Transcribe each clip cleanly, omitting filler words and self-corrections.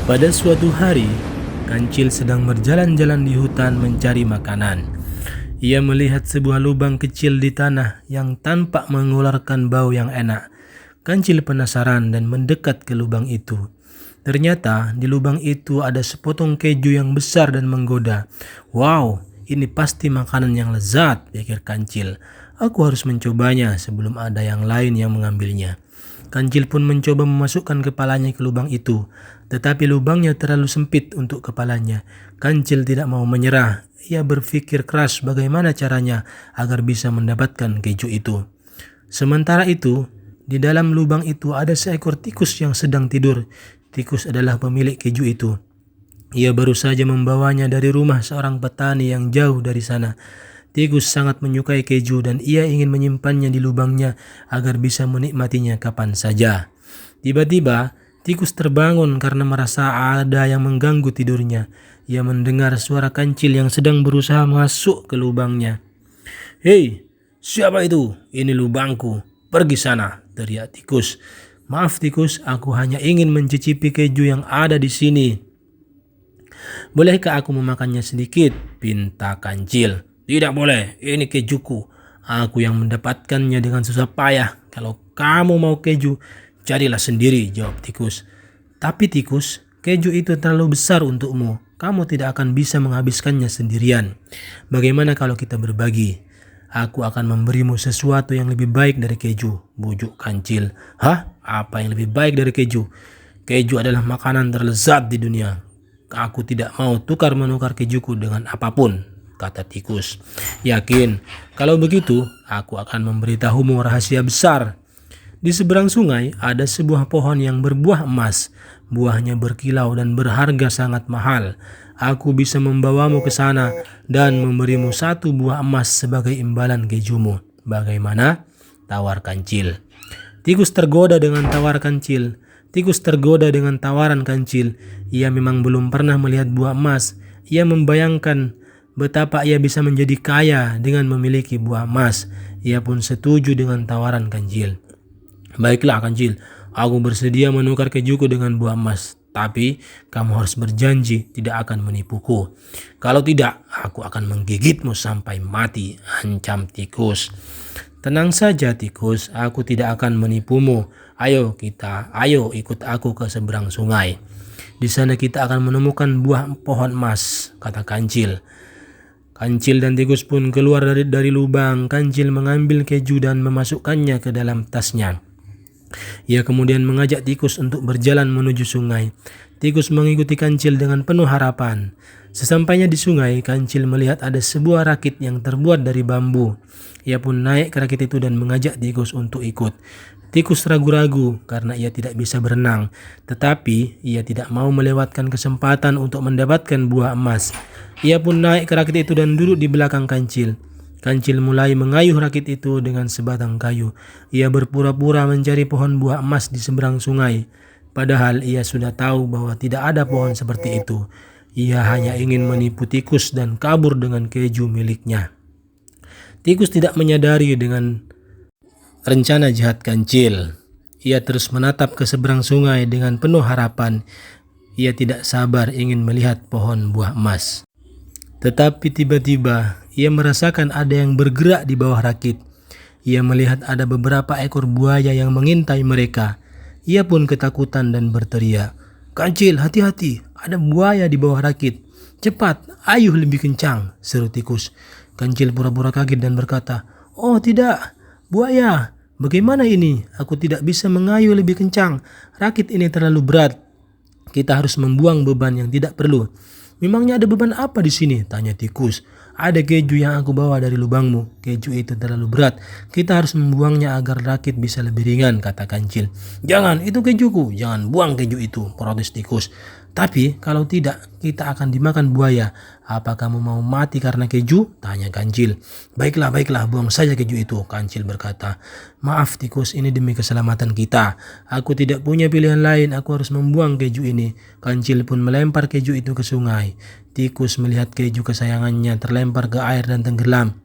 Pada suatu hari, Kancil sedang berjalan-jalan di hutan mencari makanan. Ia melihat sebuah lubang kecil di tanah yang tampak mengeluarkan bau yang enak. Kancil penasaran dan mendekat ke lubang itu. Ternyata di lubang itu ada sepotong keju yang besar dan menggoda. Wow, ini pasti makanan yang lezat, pikir Kancil. Aku harus mencobanya sebelum ada yang lain yang mengambilnya. Kancil pun mencoba memasukkan kepalanya ke lubang itu, tetapi lubangnya terlalu sempit untuk kepalanya. Kancil tidak mau menyerah. Ia berpikir keras bagaimana caranya agar bisa mendapatkan keju itu. Sementara itu, di dalam lubang itu ada seekor tikus yang sedang tidur. Tikus adalah pemilik keju itu. Ia baru saja membawanya dari rumah seorang petani yang jauh dari sana. Tikus sangat menyukai keju dan ia ingin menyimpannya di lubangnya agar bisa menikmatinya kapan saja. Tiba-tiba, tikus terbangun karena merasa ada yang mengganggu tidurnya. Ia mendengar suara Kancil yang sedang berusaha masuk ke lubangnya. "Hei, siapa itu? Ini lubangku. Pergi sana," teriak tikus. "Maaf tikus, aku hanya ingin mencicipi keju yang ada di sini. Bolehkah aku memakannya sedikit?" pinta Kancil. "Tidak boleh, ini kejuku. Aku yang mendapatkannya dengan susah payah. Kalau kamu mau keju, carilah sendiri," jawab tikus. "Tapi tikus, keju itu terlalu besar untukmu. Kamu tidak akan bisa menghabiskannya sendirian. Bagaimana kalau kita berbagi? Aku akan memberimu sesuatu yang lebih baik dari keju," bujuk Kancil. "Hah? Apa yang lebih baik dari keju? Keju adalah makanan terlezat di dunia. Aku tidak mau tukar-menukar kejuku dengan apapun," kata tikus. "Yakin? Kalau begitu, aku akan memberitahumu rahasia besar. Di seberang sungai ada sebuah pohon yang berbuah emas. Buahnya berkilau dan berharga sangat mahal. Aku bisa membawamu ke sana dan memberimu satu buah emas sebagai imbalan kejumu. Bagaimana?" tawar Kancil. Tikus tergoda dengan tawar Kancil. Tikus tergoda dengan tawaran Kancil. Ia memang belum pernah melihat buah emas. Ia membayangkan betapa ia bisa menjadi kaya dengan memiliki buah emas. Ia pun setuju dengan tawaran Kancil. "Baiklah Kancil, aku bersedia menukar kejuku dengan buah emas. Tapi kamu harus berjanji tidak akan menipuku. Kalau tidak, aku akan menggigitmu sampai mati," ancam tikus. "Tenang saja tikus, aku tidak akan menipumu. Ayo ikut aku ke seberang sungai. Di sana kita akan menemukan buah pohon emas," kata Kancil. Kancil dan tikus pun keluar dari lubang. Kancil mengambil keju dan memasukkannya ke dalam tasnya. Ia kemudian mengajak tikus untuk berjalan menuju sungai. Tikus mengikuti Kancil dengan penuh harapan. Sesampainya di sungai, Kancil melihat ada sebuah rakit yang terbuat dari bambu. Ia pun naik ke rakit itu dan mengajak tikus untuk ikut. Tikus ragu-ragu karena ia tidak bisa berenang, tetapi ia tidak mau melewatkan kesempatan untuk mendapatkan buah emas. Ia pun naik ke rakit itu dan duduk di belakang Kancil. Kancil mulai mengayuh rakit itu dengan sebatang kayu. Ia berpura-pura mencari pohon buah emas di seberang sungai. Padahal ia sudah tahu bahwa tidak ada pohon seperti itu. Ia hanya ingin menipu tikus dan kabur dengan keju miliknya. Tikus tidak menyadari dengan rencana jahat Kancil. Ia terus menatap ke seberang sungai dengan penuh harapan. Ia tidak sabar ingin melihat pohon buah emas. Tetapi tiba-tiba ia merasakan ada yang bergerak di bawah rakit. Ia melihat ada beberapa ekor buaya yang mengintai mereka. Ia pun ketakutan dan berteriak, "Kancil, hati-hati, ada buaya di bawah rakit. Cepat, ayuh lebih kencang," seru tikus. Kancil pura-pura kaget dan berkata, "Oh tidak, buaya, bagaimana ini? Aku tidak bisa mengayuh lebih kencang. Rakit ini terlalu berat. Kita harus membuang beban yang tidak perlu." "Memangnya ada beban apa di sini?" tanya tikus. "Ada keju yang aku bawa dari lubangmu. Keju itu terlalu berat. Kita harus membuangnya agar rakit bisa lebih ringan," kata Kancil. "Jangan, itu kejuku. Jangan buang keju itu," protes tikus. "Tapi kalau tidak, kita akan dimakan buaya. Apa kamu mau mati karena keju?" tanya Kancil. Baiklah, buang saja keju itu," Kancil berkata. "Maaf tikus, ini demi keselamatan kita. Aku tidak punya pilihan lain, aku harus membuang keju ini." Kancil pun melempar keju itu ke sungai. Tikus melihat keju kesayangannya terlempar ke air dan tenggelam.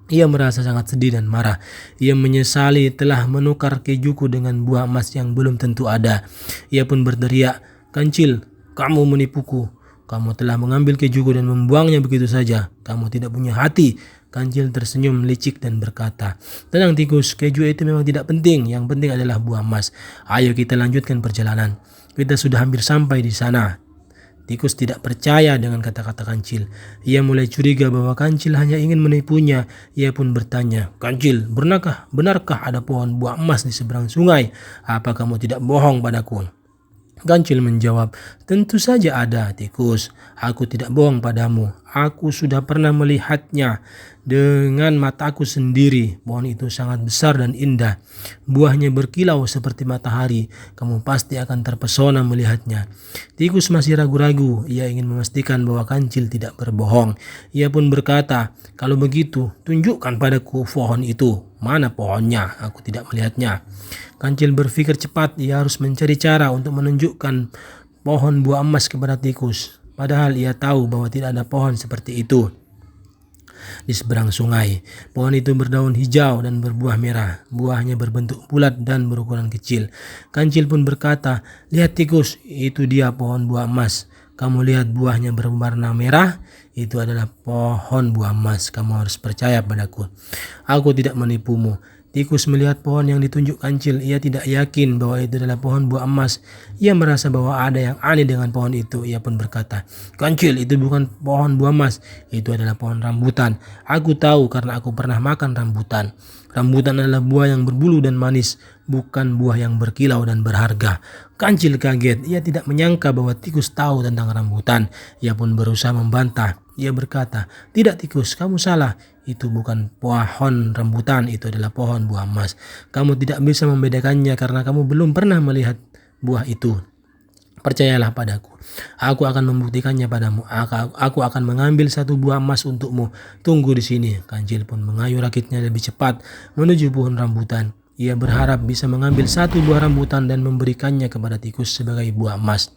Ia merasa sangat sedih dan marah. Ia menyesali telah menukar kejuku dengan buah emas yang belum tentu ada. Ia pun berteriak, "Kancil, Kamu menipuku. Kamu telah mengambil kejuku dan membuangnya begitu saja. Kamu tidak punya hati. Kancil tersenyum licik dan berkata, tenang tikus, keju itu memang tidak penting. Yang penting adalah buah emas. Ayo kita lanjutkan perjalanan. Kita sudah hampir sampai di sana. Tikus tidak percaya dengan kata-kata Kancil. Ia mulai curiga bahwa Kancil hanya ingin menipunya. Ia pun bertanya, Kancil, benarkah ada pohon buah emas di seberang sungai? Apa kamu tidak bohong padaku? Kancil menjawab, tentu saja ada, tikus. Aku tidak bohong padamu. Aku sudah pernah melihatnya dengan mataku sendiri. Pohon itu sangat besar dan indah. Buahnya berkilau seperti matahari. Kamu pasti akan terpesona melihatnya. Tikus masih ragu-ragu. Ia ingin memastikan bahwa Kancil tidak berbohong. Ia pun berkata, kalau begitu, tunjukkan padaku pohon itu. Mana pohonnya? Aku tidak melihatnya. Kancil berpikir cepat, ia harus mencari cara untuk menunjukkan pohon buah emas kepada tikus. Padahal ia tahu bahwa tidak ada pohon seperti itu di seberang sungai. Pohon itu berdaun hijau dan berbuah merah. Buahnya berbentuk bulat dan berukuran kecil. Kancil pun berkata, lihat tikus, itu dia pohon buah emas. Kamu lihat buahnya berwarna merah? Itu adalah pohon buah emas. Kamu harus percaya padaku. Aku tidak menipumu. Tikus melihat pohon yang ditunjuk Kancil. Ia tidak yakin bahwa itu adalah pohon buah emas. Ia merasa bahwa ada yang aneh dengan pohon itu. Ia pun berkata, Kancil, itu bukan pohon buah emas. Itu adalah pohon rambutan. Aku tahu karena aku pernah makan rambutan. Rambutan adalah buah yang berbulu dan manis, bukan buah yang berkilau dan berharga. Kancil kaget. Ia tidak menyangka bahwa tikus tahu tentang rambutan. Ia pun berusaha membantah. Ia berkata, tidak tikus, kamu salah. Itu bukan pohon rambutan, itu adalah pohon buah emas. Kamu tidak bisa membedakannya karena kamu belum pernah melihat buah itu. Percayalah padaku. Aku akan membuktikannya padamu. Aku akan mengambil satu buah emas untukmu. Tunggu di sini. Kancil pun mengayuh rakitnya lebih cepat menuju pohon rambutan. Ia berharap bisa mengambil satu buah rambutan dan memberikannya kepada tikus sebagai buah emas.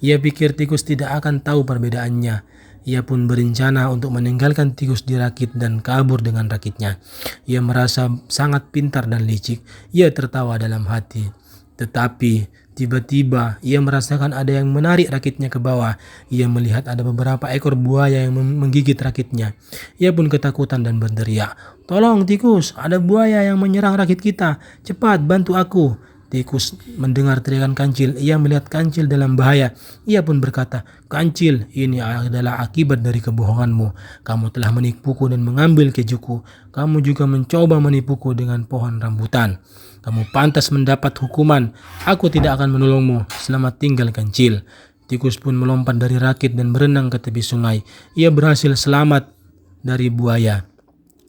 Ia pikir tikus tidak akan tahu perbedaannya. Ia pun berencana untuk meninggalkan tikus di rakit dan kabur dengan rakitnya. Ia merasa sangat pintar dan licik. Ia tertawa dalam hati. Tetapi tiba-tiba ia merasakan ada yang menarik rakitnya ke bawah. Ia melihat ada beberapa ekor buaya yang menggigit rakitnya. Ia pun ketakutan dan berteriak, tolong tikus, ada buaya yang menyerang rakit kita. Cepat bantu aku. Tikus mendengar teriakan Kancil. Ia melihat Kancil dalam bahaya. Ia pun berkata, Kancil, ini adalah akibat dari kebohonganmu. Kamu telah menipuku dan mengambil kejuku. Kamu juga mencoba menipuku dengan pohon rambutan. Kamu pantas mendapat hukuman. Aku tidak akan menolongmu. Selamat tinggal Kancil. Tikus pun melompat dari rakit dan berenang ke tepi sungai. Ia berhasil selamat dari buaya.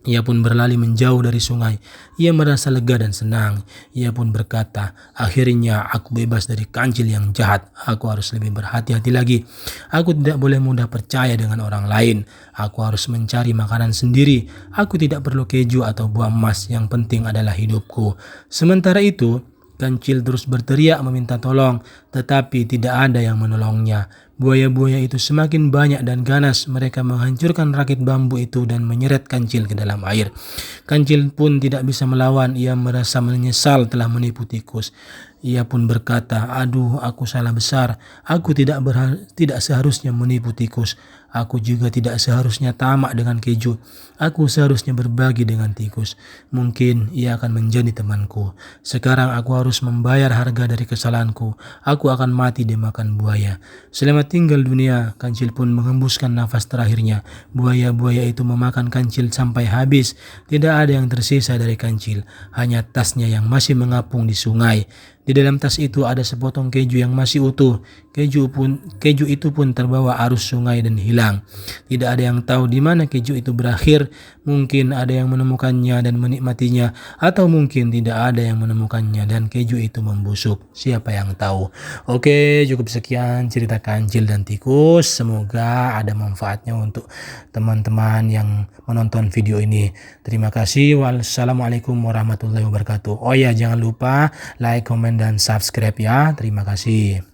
Ia pun berlari menjauh dari sungai. Ia merasa lega dan senang. Ia pun berkata, akhirnya aku bebas dari Kancil yang jahat. Aku harus lebih berhati-hati lagi. Aku tidak boleh mudah percaya dengan orang lain. Aku harus mencari makanan sendiri. Aku tidak perlu keju atau buah emas. Yang penting adalah hidupku. Sementara itu, Kancil terus berteriak meminta tolong, tetapi tidak ada yang menolongnya. Buaya-buaya itu semakin banyak dan ganas. Mereka menghancurkan rakit bambu itu dan menyeret Kancil ke dalam air. Kancil pun tidak bisa melawan. Ia merasa menyesal telah menipu tikus. Ia pun berkata, aduh, aku salah besar. Aku tidak seharusnya menipu tikus. Aku juga tidak seharusnya tamak dengan keju. Aku seharusnya berbagi dengan tikus. Mungkin ia akan menjadi temanku. Sekarang aku harus membayar harga dari kesalahanku. Aku akan mati dimakan buaya. Selamat tinggal dunia. Kancil pun menghembuskan nafas terakhirnya. Buaya-buaya itu memakan Kancil sampai habis. Tidak ada yang tersisa dari Kancil. Hanya tasnya yang masih mengapung di sungai. Di dalam tas itu ada sepotong keju yang masih utuh. Keju itu pun terbawa arus sungai dan hilang. Tidak ada yang tahu di mana keju itu berakhir. Mungkin ada yang menemukannya dan menikmatinya, atau mungkin tidak ada yang menemukannya dan keju itu membusuk. Siapa yang tahu? Oke, cukup sekian cerita Kancil dan tikus. Semoga ada manfaatnya untuk teman-teman yang menonton video ini. Terima kasih. Wassalamualaikum warahmatullahi wabarakatuh. Oh ya, jangan lupa like, komen, dan subscribe ya. Terima kasih.